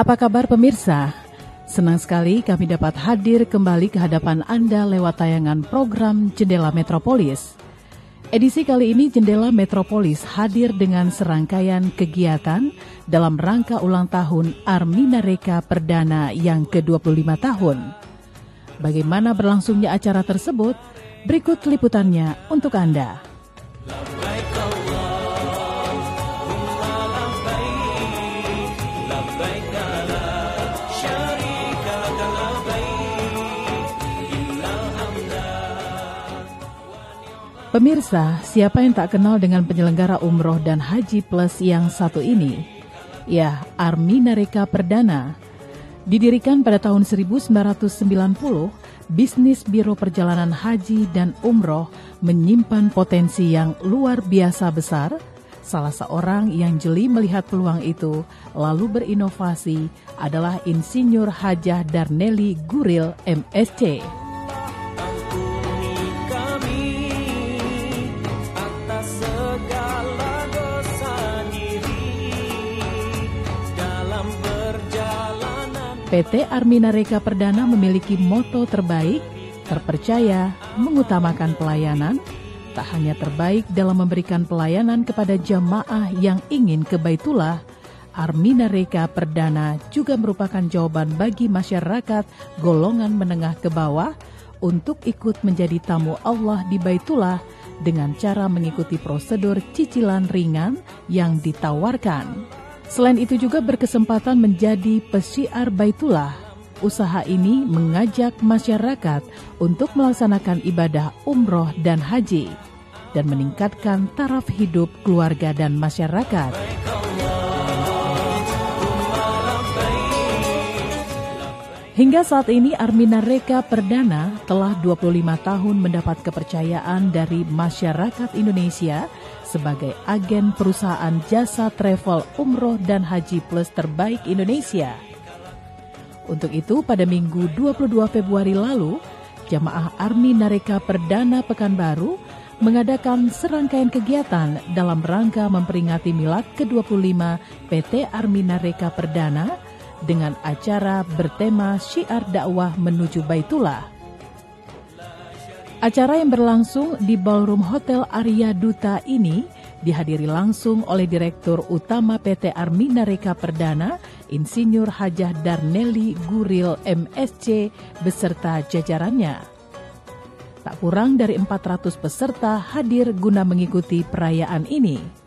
Apa kabar pemirsa? Senang sekali kami dapat hadir kembali ke hadapan Anda lewat tayangan program Jendela Metropolis. Edisi kali ini Jendela Metropolis hadir dengan serangkaian kegiatan dalam rangka ulang tahun Armina Reka Perdana yang ke-25 tahun. Bagaimana berlangsungnya acara tersebut? Berikut liputannya untuk Anda. Pemirsa, siapa yang tak kenal dengan penyelenggara umroh dan haji plus yang satu ini? Ya, Armina Reka Perdana. Didirikan pada tahun 1990, bisnis Biro Perjalanan Haji dan Umroh menyimpan potensi yang luar biasa besar. Salah seorang yang jeli melihat peluang itu lalu berinovasi adalah Insinyur Hajah Darneli Guril MSc. PT Armina Reka Perdana memiliki moto terbaik, terpercaya, mengutamakan pelayanan, tak hanya terbaik dalam memberikan pelayanan kepada jamaah yang ingin ke Baitullah, Armina Reka Perdana juga merupakan jawaban bagi masyarakat golongan menengah ke bawah untuk ikut menjadi tamu Allah di Baitullah dengan cara mengikuti prosedur cicilan ringan yang ditawarkan. Selain itu juga berkesempatan menjadi pesyiar Baitullah. Usaha ini mengajak masyarakat untuk melaksanakan ibadah umroh dan haji dan meningkatkan taraf hidup keluarga dan masyarakat. Hingga saat ini Armina Reka Perdana telah 25 tahun mendapat kepercayaan dari masyarakat Indonesia sebagai agen perusahaan jasa travel umroh dan haji plus terbaik Indonesia. Untuk itu, pada Minggu 22 Februari lalu, jamaah Armina Reka Perdana Pekanbaru mengadakan serangkaian kegiatan dalam rangka memperingati milad ke-25 PT Armina Reka Perdana dengan acara bertema Syiar Dakwah Menuju Baitullah. Acara yang berlangsung di Ballroom Hotel Arya Duta ini dihadiri langsung oleh Direktur Utama PT Armina Reka Perdana, Insinyur Hajah Darneli Guril MSc beserta jajarannya. Tak kurang dari 400 peserta hadir guna mengikuti perayaan ini.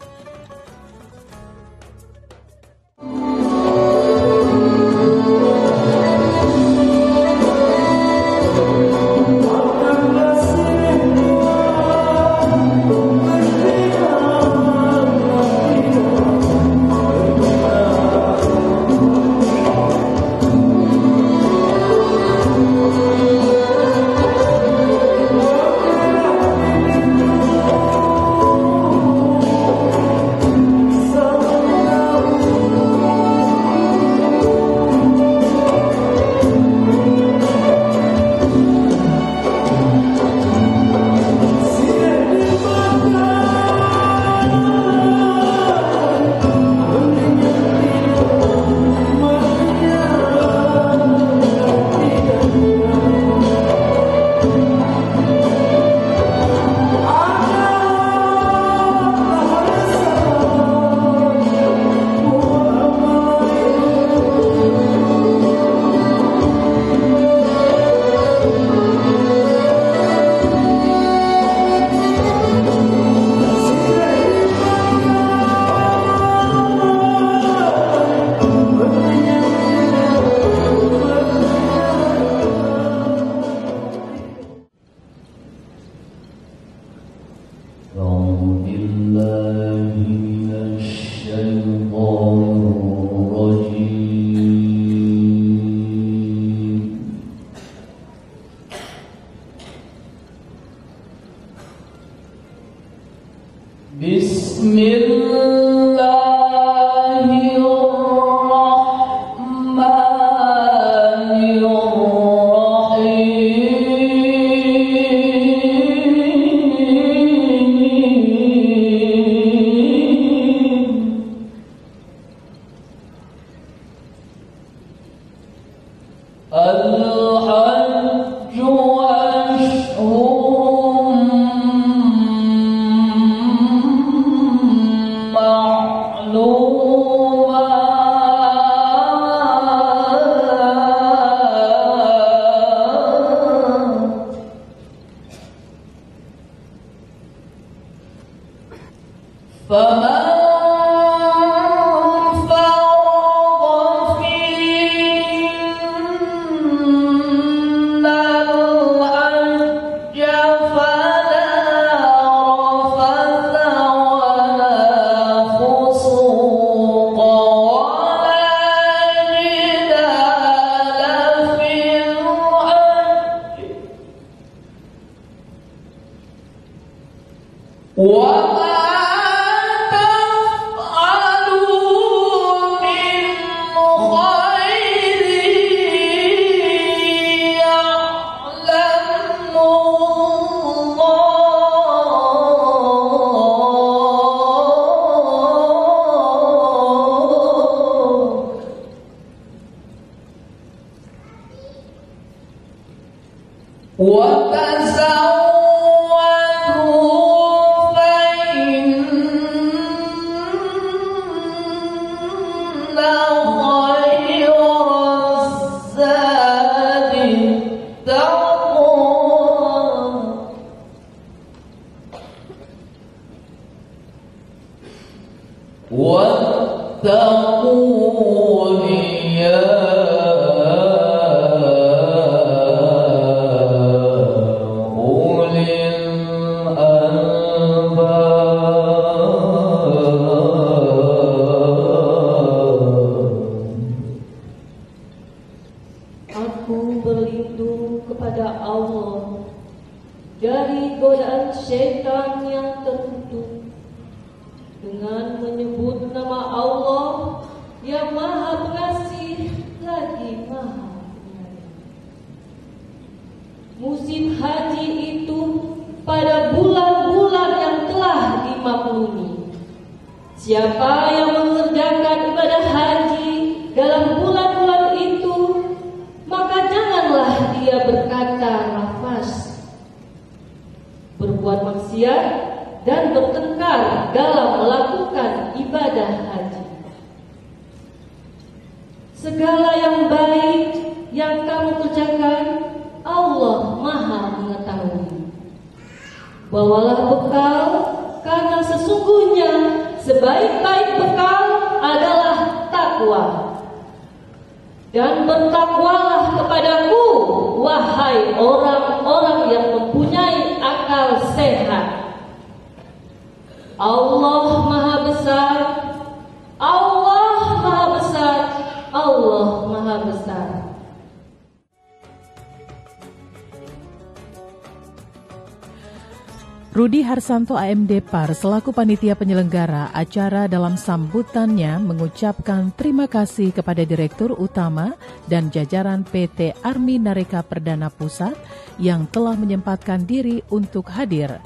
Rudi Harsanto AMD Par selaku panitia penyelenggara acara dalam sambutannya mengucapkan terima kasih kepada Direktur Utama dan jajaran PT Army Nareka Perdana Pusat yang telah menyempatkan diri untuk hadir.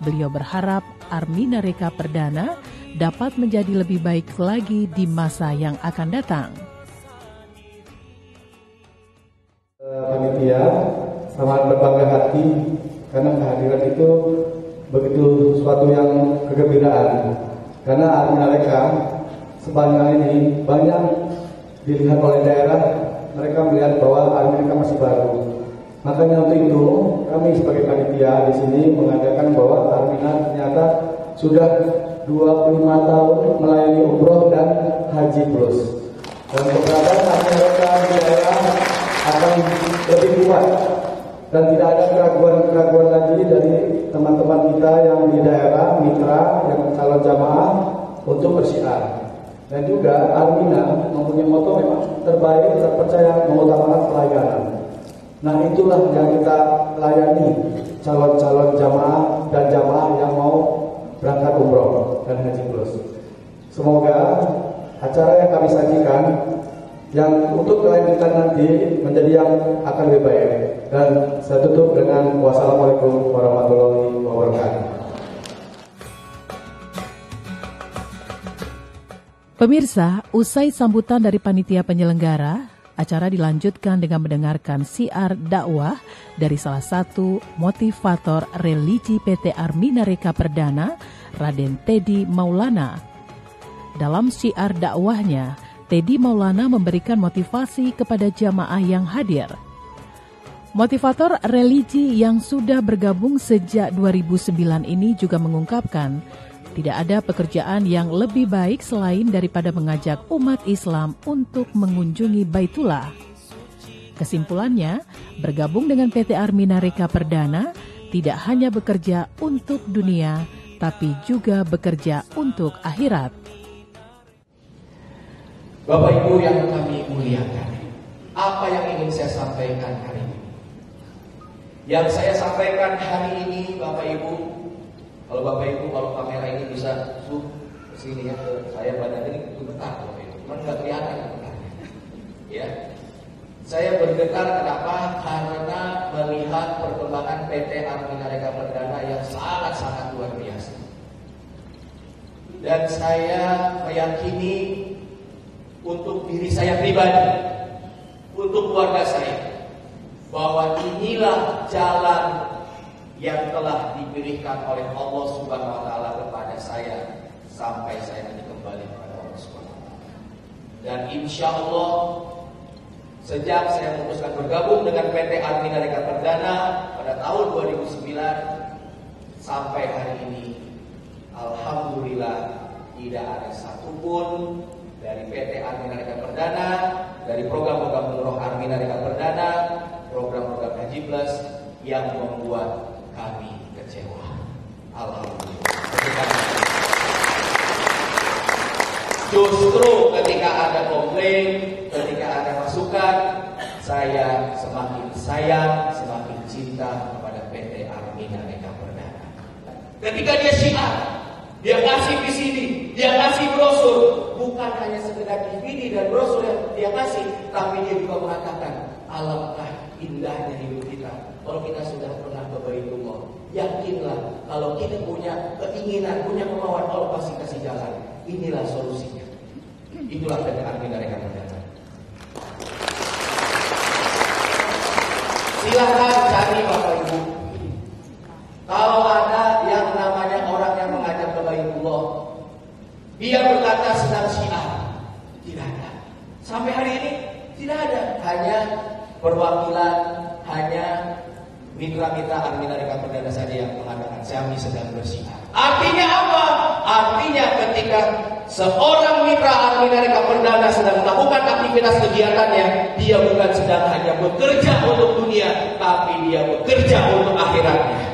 Beliau berharap Army Nareka Perdana dapat menjadi lebih baik lagi di masa yang akan datang. Panitia sangat berbangga hati karena kehadiran itu begitu suatu yang kegembiraan, karena Army Nareka sepanjang ini banyak dilihat oleh daerah, mereka melihat bahwa Army Nareka masih baru. Makanya untuk itu kami sebagai panitia di sini mengadakan bahwa Army Nareka ternyata sudah 25 tahun melayani umroh dan haji plus. Dan keberadaan Army Nareka di daerah akan lebih kuat. Dan tidak ada keraguan-keraguan lagi dari teman-teman kita yang di daerah, mitra, yang calon jamaah untuk bersiar. Dan juga Armina mempunyai moto memang terbaik, terpercaya, mengutamakan pelayanan. Nah itulah yang kita layani calon-calon jamaah dan jamaah yang mau berangkat umroh dan haji plus. Semoga acara yang kami sajikan yang untuk kelanjutan nanti menjadi yang akan lebih baik. Dan saya tutup dengan wassalamualaikum warahmatullahi wabarakatuh. Pemirsa, usai sambutan dari panitia penyelenggara, acara dilanjutkan dengan mendengarkan siar dakwah dari salah satu motivator religi PT Army Nareka Perdana, Raden Teddy Maulana. Dalam siar dakwahnya, Teddy Maulana memberikan motivasi kepada jamaah yang hadir. Motivator religi yang sudah bergabung sejak 2009 ini juga mengungkapkan Tidak ada pekerjaan yang lebih baik selain daripada mengajak umat Islam untuk mengunjungi Baitullah. Kesimpulannya, bergabung dengan PT Armina Reka Perdana tidak hanya bekerja untuk dunia, tapi juga bekerja untuk akhirat. Bapak Ibu yang kami muliakan, apa yang ingin saya sampaikan hari ini? Yang saya sampaikan hari ini, Bapak Ibu, kalau kamera ini bisa zoom ke sini ya, ke saya badan ini bergetar, Bapak Ibu. Cuman nggak kelihatan getarnya. Ya, saya bergetar kenapa? Karena melihat perkembangan PT Armina Reka Perdana yang sangat-sangat luar biasa. Dan saya meyakini untuk diri saya pribadi, untuk keluarga saya, bahwa inilah jalan yang telah diberikan oleh Allah Subhanahu wa taala kepada saya sampai saya nanti kembali kepada Allah Subhanahu wa taala. Dan insya Allah sejak saya memutuskan bergabung dengan PT Armina Reka Perdana pada tahun 2009 sampai hari ini, alhamdulillah tidak ada satupun dari PT Armina Reka Perdana, dari program-program Umroh Armina Reka Perdana, program-program Haji Plus yang membuat kami kecewa. Alhamdulillah. Justru ketika ada komplain, ketika ada masukan, saya semakin sayang, semakin cinta kepada PT Armina Reka Perdana. Ketika dia syiar, dia kasih di sini, dia kasih brosur, bukan hanya sekedar DVD dan brosur yang dia kasih, tapi dia juga mengatakan, alangkah indahnya hidup kita kalau kita sudah pernah ke Baitullah. Yakinlah kalau kita punya keinginan, punya kemauan, Allah pasti kasih jalan. Inilah solusinya. Itulah PT Armina Reka Perdana. Silakan cari Bapak Ibu. Kalau ada yang namanya orang yang mengajak ke Baitullah, dia berkata sedang syiar, tidak ada. Sampai hari ini tidak ada. Hanya perwakilan, hanya mitra-mitra Armina Reka Perdana saja yang mengatakan kami sedang bersyiar. Artinya apa? Artinya ketika seorang mitra Armina Reka Perdana sedang melakukan aktivitas kegiatannya, dia bukan sedang hanya bekerja untuk dunia, tapi dia bekerja untuk akhiratnya.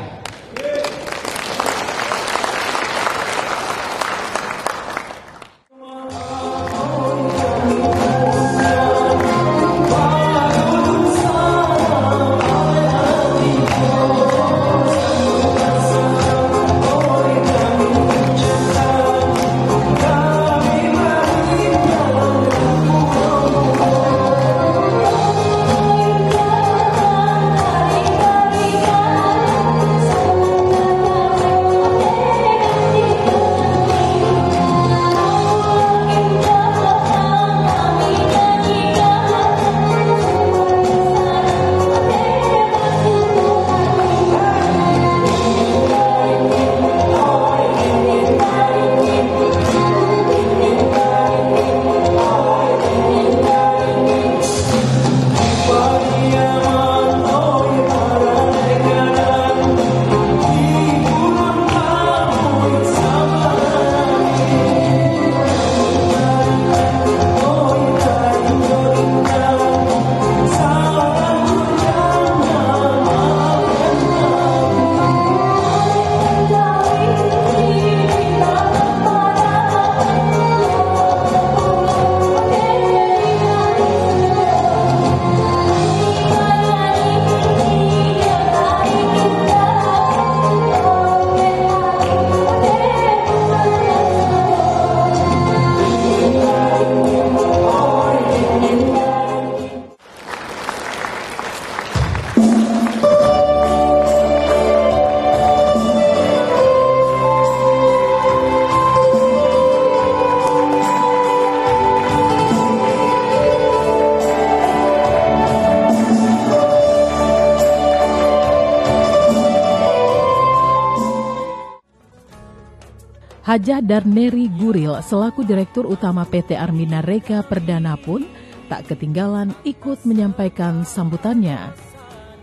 Hajah Darneri Guril selaku Direktur Utama PT Armina Reka Perdana pun tak ketinggalan ikut menyampaikan sambutannya.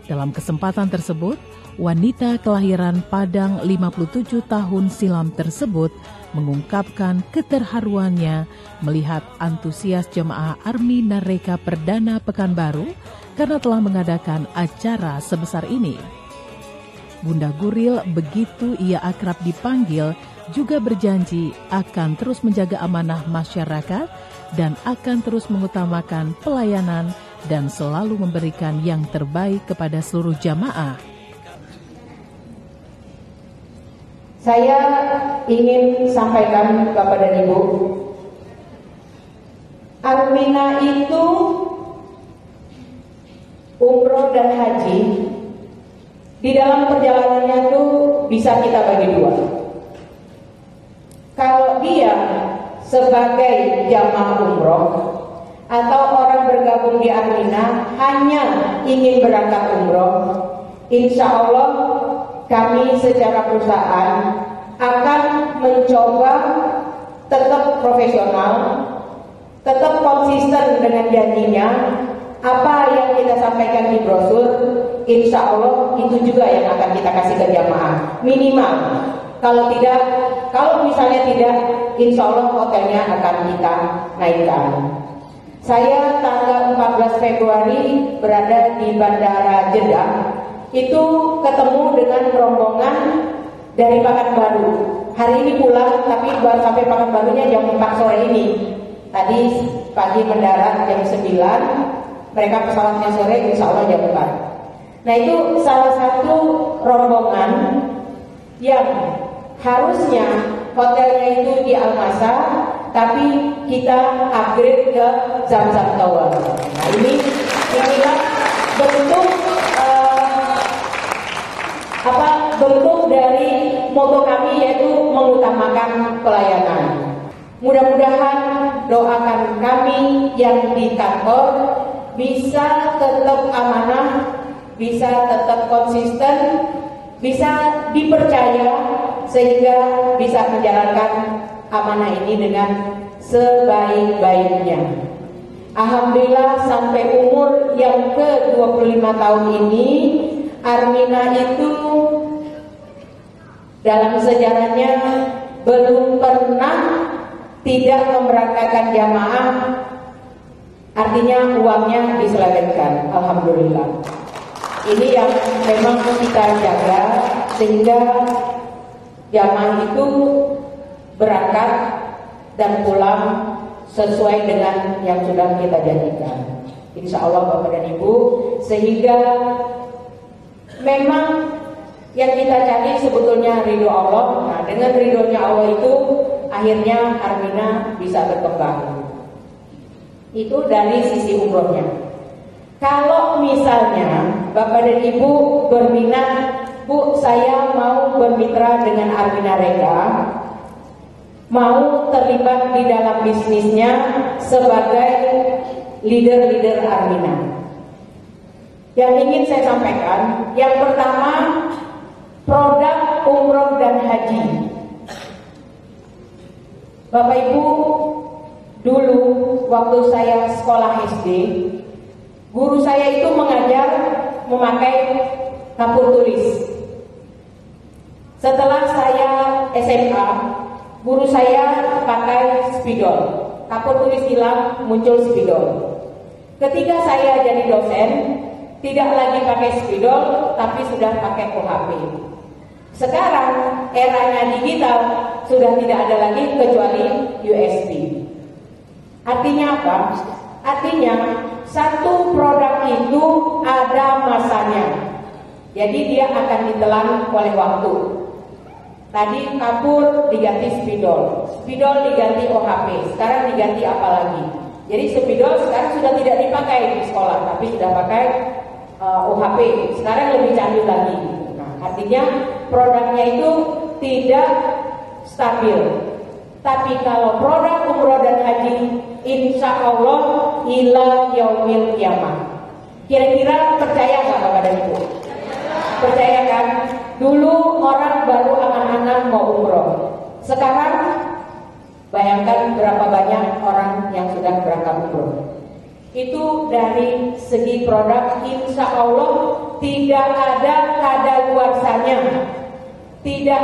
Dalam kesempatan tersebut, wanita kelahiran Padang 57 tahun silam tersebut mengungkapkan keterharuannya melihat antusias jemaah Army Nareka Perdana Pekanbaru karena telah mengadakan acara sebesar ini. Bunda Guril, begitu ia akrab dipanggil, juga berjanji akan terus menjaga amanah masyarakat dan akan terus mengutamakan pelayanan dan selalu memberikan yang terbaik kepada seluruh jamaah. Saya ingin sampaikan Bapak dan Ibu, Armina itu umroh dan haji di dalam perjalanannya itu bisa kita bagi dua. Kalau dia sebagai jamaah umroh atau orang bergabung di Armina hanya ingin berangkat umroh, insya Allah kami secara perusahaan akan mencoba tetap profesional, tetap konsisten dengan janjinya. Apa yang kita sampaikan di brosur, insya Allah itu juga yang akan kita kasih ke jamaah minimal. Kalau misalnya tidak, insya Allah hotelnya akan kita naikkan. Saya tanggal 14 Februari berada di Bandara Jeddah, itu ketemu dengan rombongan dari Pekanbaru. Hari ini pulang, tapi baru sampai Pekanbarunya jam 4 sore ini. Tadi pagi mendarat jam 9, mereka pesawatnya sore, insya Allah jam 4. Nah, itu salah satu rombongan yang harusnya hotelnya itu di Al-Masar, tapi kita upgrade ke Zamzam Tower. Nah, inilah bentuk bentuk dari moto kami, yaitu mengutamakan pelayanan. Mudah-mudahan doakan kami yang di kantor bisa tetap amanah, bisa tetap konsisten, bisa dipercaya, sehingga bisa menjalankan amanah ini dengan sebaik-baiknya. Alhamdulillah sampai umur yang ke-25 tahun ini, Armina itu dalam sejarahnya belum pernah tidak memberangkatkan jamaah, artinya uangnya diselewengkan. Alhamdulillah. Ini yang memang kita jaga sehingga jamaah itu berangkat dan pulang sesuai dengan yang sudah kita janjikan. Insya Allah Bapak dan Ibu, sehingga memang yang kita cari sebetulnya ridho Allah. Nah, dengan ridhonya Allah itu akhirnya Armina bisa berkembang. Itu dari sisi umrohnya. Kalau misalnya Bapak dan Ibu berminat, Bu, saya mau bermitra dengan Armina Reka, mau terlibat di dalam bisnisnya sebagai leader-leader Armina. Yang ingin saya sampaikan, yang pertama, produk umroh dan haji. Bapak Ibu, dulu waktu saya sekolah SD, guru saya itu mengajar memakai kapur tulis. Setelah saya SMA, guru saya pakai spidol. Kapur tulis hilang, muncul spidol. Ketika saya jadi dosen, tidak lagi pakai spidol, tapi sudah pakai OHP. Sekarang eranya digital, sudah tidak ada lagi kecuali USB. Artinya apa? Artinya satu produk itu ada masanya. Jadi dia akan ditelan oleh waktu. Tadi kapur diganti spidol, spidol diganti OHP, sekarang diganti apa lagi? Jadi spidol sekarang sudah tidak dipakai di sekolah, tapi sudah pakai OHP. Sekarang lebih canggih lagi. Nah, artinya produknya itu tidak stabil. Tapi kalau produk umroh dan haji, insya Allah ila yaumil kiamah. Kira-kira percaya nggak Bapak dan Ibu? Percaya kan? Dulu orang baru anak-anak mau umroh. Sekarang bayangkan berapa banyak orang yang sudah berangkat umroh. Itu dari segi produk insya Allah tidak ada kadaluarsanya, tidak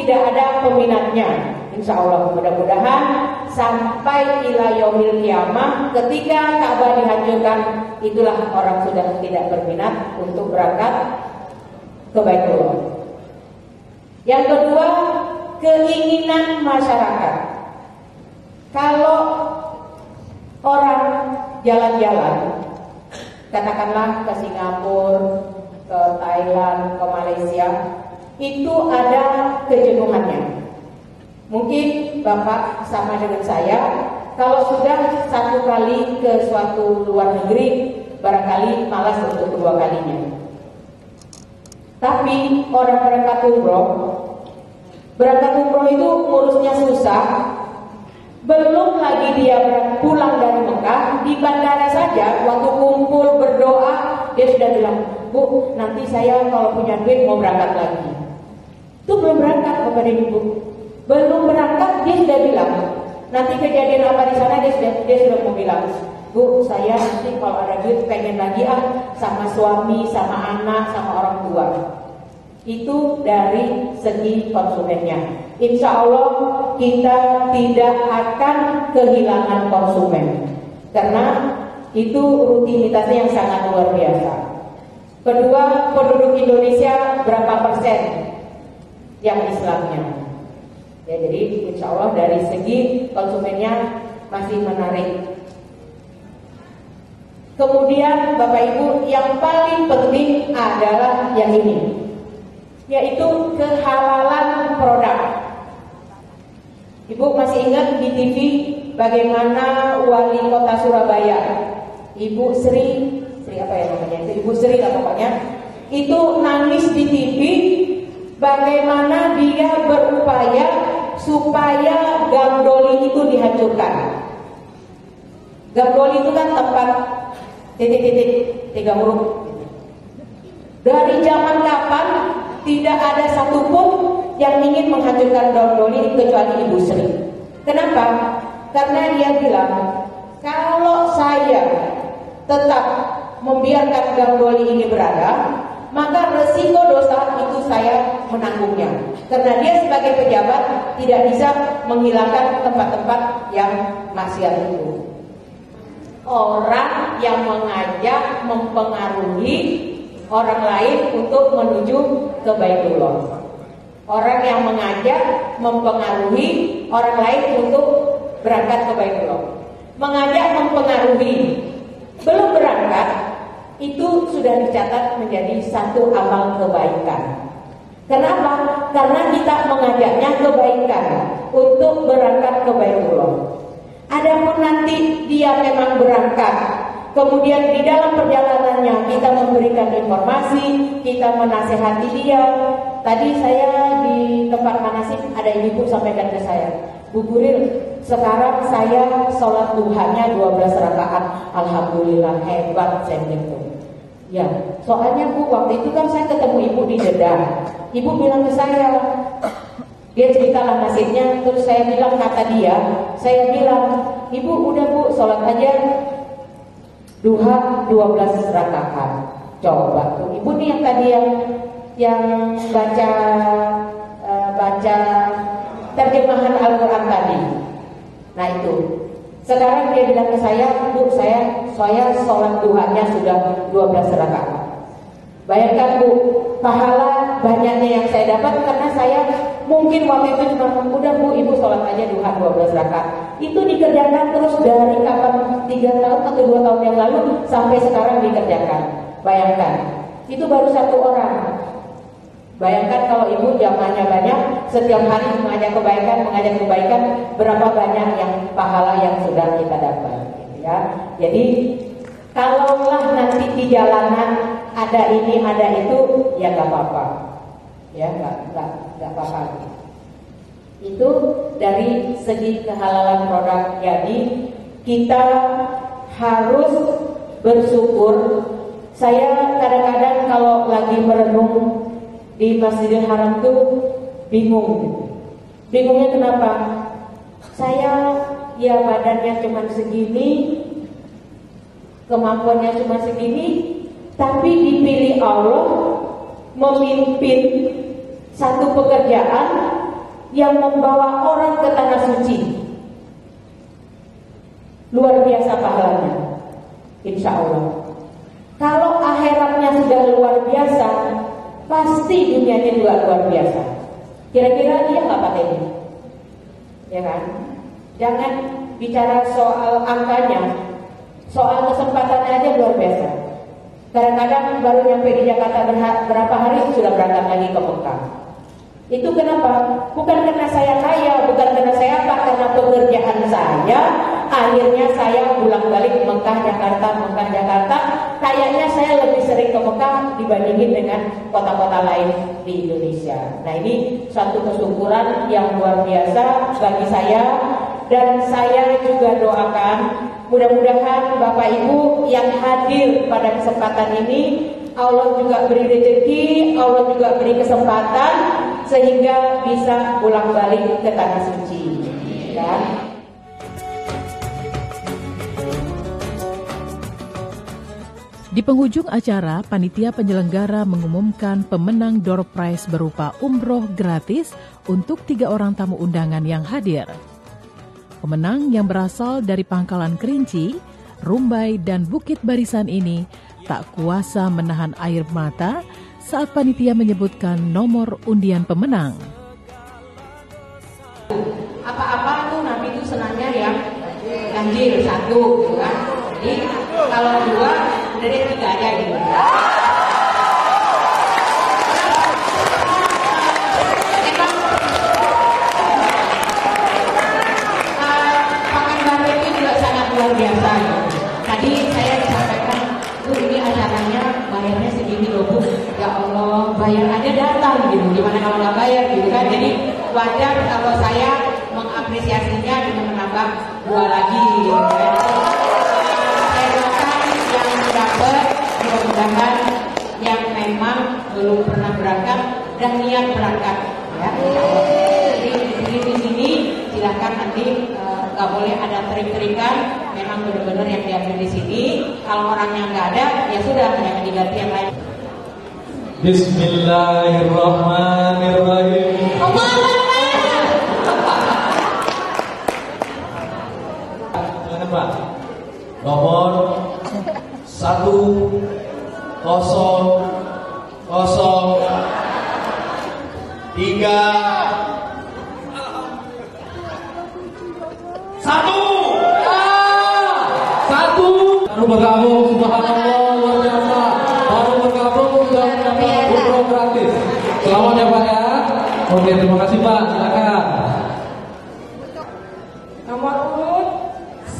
ada peminatnya. Insya Allah mudah-mudahan sampai ila yaumil kiamah ketika Ka'bah dihancurkan, itulah orang sudah tidak berminat untuk berangkat ke Baitullah. Yang kedua, keinginan masyarakat. Kalau orang jalan-jalan, katakanlah ke Singapura, ke Thailand, ke Malaysia, itu ada kejenuhannya. Mungkin Bapak sama dengan saya, kalau sudah satu kali ke suatu luar negeri, barangkali malas untuk kedua kalinya. Tapi orang berangkat umroh itu ngurusnya susah. Belum lagi dia pulang dari Mekah, di bandara saja waktu kumpul berdoa dia sudah bilang, "Bu, nanti saya kalau punya duit mau berangkat lagi." Itu belum berangkat Bapak dan Ibu. Belum berangkat dia sudah bilang, nanti kejadian apa di sana dia sudah mau bilang, "Bu, saya nanti kalau ada duit pengen lagi sama suami, sama anak, sama orang tua." Itu dari segi konsumennya. Insya Allah kita tidak akan kehilangan konsumen, karena itu rutinitasnya yang sangat luar biasa. Kedua, penduduk Indonesia berapa persen yang Islamnya? Ya, jadi insya Allah dari segi konsumennya masih menarik. Kemudian Bapak Ibu, yang paling penting adalah yang ini, yaitu kehalalan produk. Ibu masih ingat di TV bagaimana Wali Kota Surabaya, Ibu Sri apa ya namanya, Ibu Sri lah pokoknya, itu nangis di TV bagaimana dia berupaya supaya Gang Doli itu dihancurkan. Gang Doli itu kan tempat titik-titik 3 huruf. Dari zaman kapan tidak ada satupun yang ingin menghancurkan Gang Doli kecuali Ibu Sri. Kenapa? Karena dia bilang, kalau saya tetap membiarkan Gang Doli ini berada, maka resiko dosa itu saya menanggungnya. Karena dia sebagai pejabat tidak bisa menghilangkan tempat-tempat yang maksiat itu. Orang yang mengajak mempengaruhi orang lain untuk menuju ke Baitullah. Orang yang mengajak mempengaruhi orang lain untuk berangkat ke Baitullah. Mengajak mempengaruhi belum berangkat itu sudah dicatat menjadi satu amal kebaikan. Kenapa? Karena kita mengajaknya kebaikan untuk berangkat ke Baitullah. Adapun nanti dia memang berangkat, kemudian di dalam perjalanannya kita memberikan informasi, kita menasehati dia. Tadi saya di tempat manasik ada ibu sampaikan ke saya, "Bu Guril, sekarang saya sholat duhanya 12 rakaat. Alhamdulillah hebat," saya bilang. Ya, soalnya Bu, waktu itu kan saya ketemu Ibu di Jeddah. Ibu bilang ke saya, dia ceritalah nasibnya, terus saya bilang, kata dia, saya bilang, "Ibu udah Bu, sholat aja duha 12 rakaat. Coba tuh, Ibu nih yang tadi yang baca terjemahan Al-Quran tadi. Nah itu. Sekarang dia bilang ke saya, "Bu, saya sholat duhanya sudah 12 rakaat." Bayangkan Bu, pahala banyaknya yang saya dapat karena saya mungkin waktu itu cuma, "Udah Bu, Ibu sholat aja duha 12 rakaat." Itu dikerjakan terus dari kapan, 3 tahun atau 2 tahun yang lalu sampai sekarang dikerjakan. Bayangkan, itu baru 1 orang. Bayangkan kalau Ibu jamaahnya banyak, setiap hari mengajak kebaikan, berapa banyak yang pahala yang sudah kita dapat, gitu ya. Jadi kalaulah nanti di jalanan ada ini ada itu, ya nggak apa-apa, ya nggak apa-apa. Itu dari segi kehalalan produk. Jadi kita harus bersyukur. Saya kadang-kadang kalau lagi merenung di Masjidil Haram tuh bingung. Bingungnya kenapa? Saya ya badannya cuma segini, kemampuannya cuma segini, tapi dipilih Allah memimpin satu pekerjaan yang membawa orang ke tanah suci. Luar biasa pahalanya, insya Allah. Kalau akhiratnya sudah luar biasa, pasti dunianya juga luar biasa. Kira-kira iya nggak Pak Teddy? Ya kan? Jangan bicara soal angkanya, soal kesempatannya aja luar biasa. Kadang-kadang baru nyampe di Jakarta berapa hari sudah berangkat lagi ke Mekah. Itu kenapa? Bukan karena saya kaya, bukan karena saya apa, karena pekerjaan saya. Akhirnya saya pulang balik Mekah Jakarta. Kayaknya saya lebih sering ke Mekah dibandingin dengan kota-kota lain di Indonesia. Nah, ini suatu kesyukuran yang luar biasa bagi saya. Dan saya juga doakan mudah-mudahan Bapak Ibu yang hadir pada kesempatan ini, Allah juga beri rezeki, Allah juga beri kesempatan sehingga bisa pulang balik ke tanah suci. Ya. Di penghujung acara, panitia penyelenggara mengumumkan pemenang door prize berupa umroh gratis untuk 3 orang tamu undangan yang hadir. Pemenang yang berasal dari Pangkalan Kerinci, Rumbai, dan Bukit Barisan ini tak kuasa menahan air mata saat panitia menyebutkan nomor undian pemenang. Apa-apa tuh Nabi itu senangnya yang ganjil 1, gitu kan? Jadi kalau 2 udah deh 3 aja gitu. Pakan itu juga sangat luar biasa. Tadi saya disampaikan, ini acaranya bayarnya segini loh Bu. Ya Allah, bayar aja datang gitu. Gimana kalau nggak bayar gitu kan? Jadi wajar kalau saya mengapresiasinya dengan menambah 2 lagi gitu kan. Saya doakan yang dapat, mudah-mudahan yang memang belum pernah berangkat dan niat berangkat ya. Jadi di sini silahkan nanti nggak boleh ada trik-trikan, memang benar-benar yang diambil di sini. Kalau orangnya nggak ada, ya sudah, jangan diganti yang lain. Bismillahirrahmanirrahim. Pak, nomor 103 baru bergabung, subhanallah, luar biasa. Baru bergabung sudah mendapat umroh gratis. Selamat ya Pak ya. Oke, terima kasih Pak, silakan. Nomor urut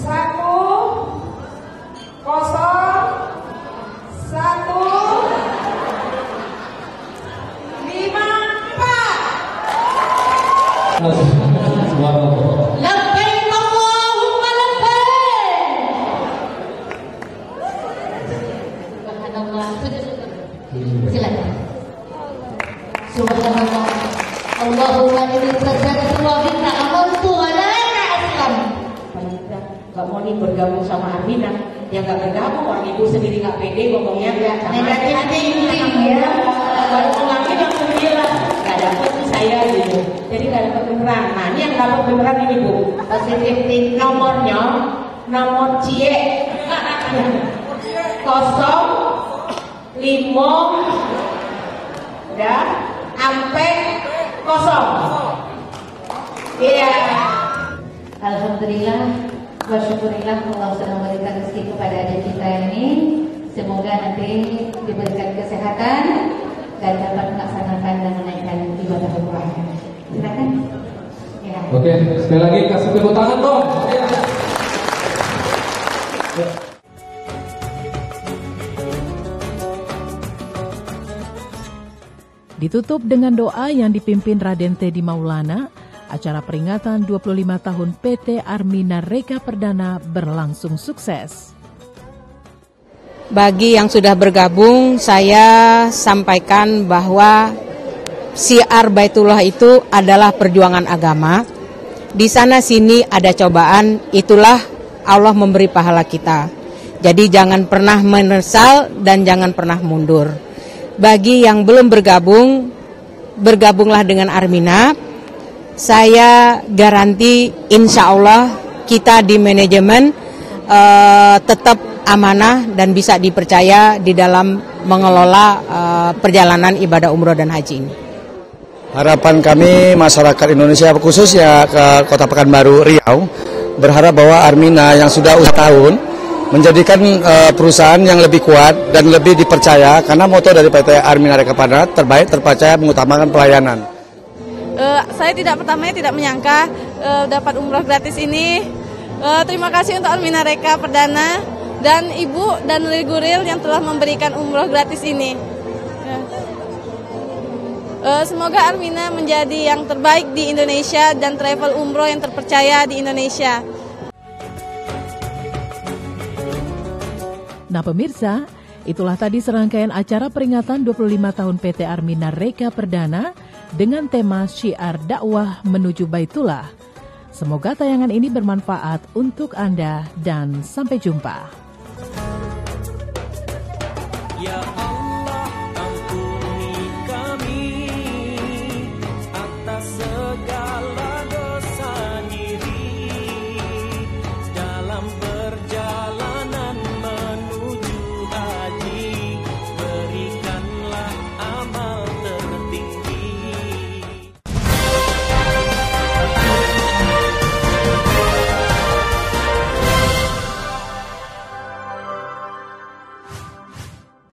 10154. Labbaik Allahumma labbaik. Subhanallah. Silakan. Subhanallah. Allahumma inni tasawwurtu wa bika amaltu wa la aslam. Gak mau nih bergabung sama Armina, ya gak bergabung, orang ibu sendiri gak pede ngomongnya sama negatif thinking ya. baru ngomongin langsung bilang gak dapet saya gitu, jadi gak dapet beneran. Nah ini yang dapet beneran ini Bu, positif thinking. Nomornya nomor cie 05 dan sampai 0. Iya. Alhamdulillah wa syukurillah Allah sudah memberikan rezeki kepada adik kita ini. Semoga nanti diberikan kesehatan dan dapat melaksanakan dan menaikkan ibadah umrahnya. Silakan. Ya. Oke, sekali lagi kasih tepuk tangan dong. Ditutup dengan doa yang dipimpin Raden Teddy Maulana, acara peringatan 25 tahun PT Armina Reka Perdana berlangsung sukses. Bagi yang sudah bergabung, saya sampaikan bahwa syiar Baitullah itu adalah perjuangan agama. Di sana sini ada cobaan, itulah Allah memberi pahala kita. Jadi jangan pernah menyesal dan jangan pernah mundur. Bagi yang belum bergabung, bergabunglah dengan Armina. Saya garansi insya Allah kita di manajemen tetap amanah dan bisa dipercaya di dalam mengelola perjalanan ibadah umroh dan haji ini. Harapan kami masyarakat Indonesia khususnya ke Kota Pekanbaru Riau berharap bahwa Armina yang sudah tahun menjadikan perusahaan yang lebih kuat dan lebih dipercaya karena moto dari PT Armina Reka Perdana terbaik, terpercaya, mengutamakan pelayanan. Saya pertamanya tidak menyangka dapat umroh gratis ini. Terima kasih untuk Armina Reka Perdana dan Ibu dan Liguril yang telah memberikan umroh gratis ini. Semoga Armina menjadi yang terbaik di Indonesia dan travel umroh yang terpercaya di Indonesia. Nah pemirsa, itulah tadi serangkaian acara peringatan 25 tahun PT Armina Reka Perdana dengan tema Syiar Dakwah Menuju Baitullah. Semoga tayangan ini bermanfaat untuk Anda dan sampai jumpa.